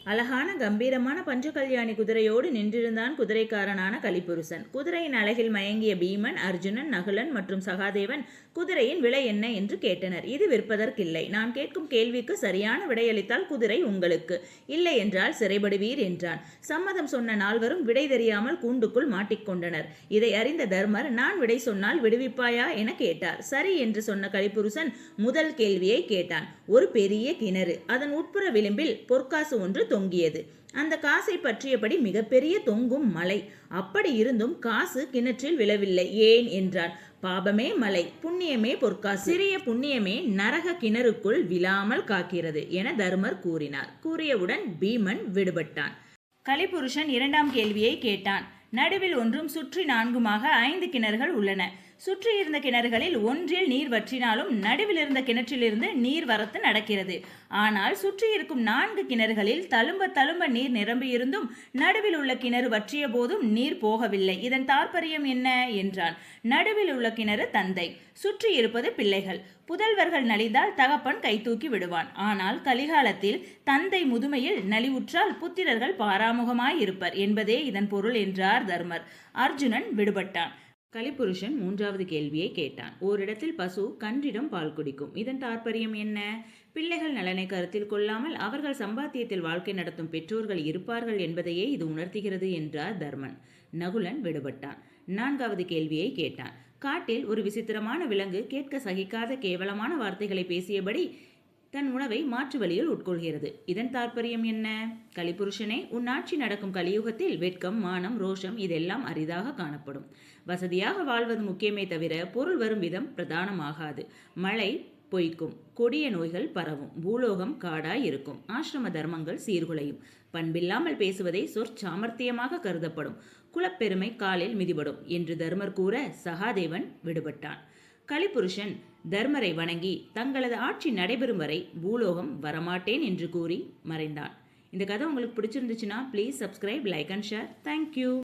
அழகான கம்பீரமான பஞ்சகல்யாணி குதிரையோடு நின்றிருந்தான் குதிரைக்காரனான கலிபுருஷன். குதிரையின் அழகில் மயங்கிய பீமன், அர்ஜுனன், நகுலன் மற்றும் சகாதேவன் குதிரையின் விலை என்ன என்று கேட்டனர். இது விற்பதற்கில்லை. நான் கேட்கும் கேள்விக்கு சரியான விடையளித்தால் குதிரை உங்களுக்கு, இல்லை என்றால் சிறைபடுவீர் என்றான். சம்மதம் சொன்ன நால்வரும் விடை தெரியாமல் கூண்டுக்குள் மாட்டிக்கொண்டனர். இதை அறிந்த தர்மர், நான் விடை சொன்னால் விடுவிப்பாயா என கேட்டார். சரி என்று சொன்ன கலிபுருஷன் முதல் கேள்வியை கேட்டான். ஒரு பெரிய கிணறு, அதன் உட்புற விளிம்பில் பொற்காசு ஒன்று தொங்கியது. அந்த காசை பற்றியபடி மிகப்பெரிய தொங்கும் மலை. அப்படி இருந்தும் காசு கிணற்றில் விழவில்லை. ஏன் என்றான். பாபமே மலை, புண்ணியமே பொற்காசு. சிறிய புண்ணியமே நரக கிணறுக்குள் விழாமல் காக்கிறது என தர்மர் கூறினார். கூறியவுடன் பீமன் விடுபட்டான். கலிபுருஷன் இரண்டாம் கேள்வியை கேட்டான். நடுவில் ஒன்றும் சுற்றி நான்குமாக 5 கிணறுகள் உள்ளன. சுற்றி இருந்த கிணறுகளில் ஒன்றில் நீர் வற்றினாலும் நடுவில் இருந்த கிணற்றிலிருந்து நீர் வரத்து நடக்கிறது. ஆனால் சுற்றி இருக்கும் 4 கிணறுகளில் தழும்ப தழும்ப நீர் நிரம்பியிருந்தும் நடுவில் உள்ள கிணறு வற்றிய போதும் நீர் போகவில்லை. இதன் தாற்பயம் என்ன என்றான். நடுவில் உள்ள கிணறு தந்தை, சுற்றி இருப்பது பிள்ளைகள். புதல்வர்கள் நலிந்தால் தகப்பன் கை தூக்கி விடுவான். ஆனால் கலிகாலத்தில் தந்தை முதுமையில் நலிவுற்றால் புத்திரர்கள் பாராமுகமாயிருப்பர் என்பதே இதன் பொருள் என்றார் தர்மர். அர்ஜுனன் விடுபட்டான். கலிபுருஷன் மூன்றாவது கேள்வியை கேட்டான். ஓரிடத்தில் பசு கன்றிடம் பால் குடிக்கும். இதன் தாற்பயம் என்ன? பிள்ளைகள் நலனை கருத்தில் கொள்ளாமல் அவர்கள் சம்பாத்தியத்தில் வாழ்க்கை நடத்தும் பெற்றோர்கள் இருப்பார்கள் என்பதையே இது உணர்த்துகிறது என்றார் தர்மன். நகுலன் விடுபட்டான். நான்காவது கேள்வியை கேட்டான். காட்டில் ஒரு விசித்திரமான விலங்கு கேட்க சகிக்காத கேவலமான வார்த்தைகளை பேசியபடி தன் உணவை மாற்று வழியில் உட்கொள்கிறது. இதன் தாற்பயம் என்ன? கலிபுருஷனே, உன் ஆட்சி நடக்கும் கலியுகத்தில் வெட்கம், மானம், ரோஷம் இதெல்லாம் அரிதாக காணப்படும். வசதியாக வாழ்வது முக்கியமே தவிர பொருள் வரும் விதம் பிரதானமாகாது. மழை பொய்க்கும், கொடிய நோய்கள் பரவும், பூலோகம் காடாய் இருக்கும், ஆசிரம தர்மங்கள் சீர்குலையும், பண்பில்லாமல் பேசுவதை சொற்சாமர்த்தியமாக கருதப்படும், குலப்பெருமை காலில் மிதிபடும் என்று தர்மர் கூற சகாதேவன் விடுபட்டான். கலிபுருஷன் தர்மரை வணங்கி தங்களது ஆட்சி நடைபெறும் வரை பூலோகம் வரமாட்டேன் என்று கூறி மறைந்தான். இந்த கதை உங்களுக்கு பிடிச்சிருந்துச்சுன்னா please subscribe, like and share. Thank you.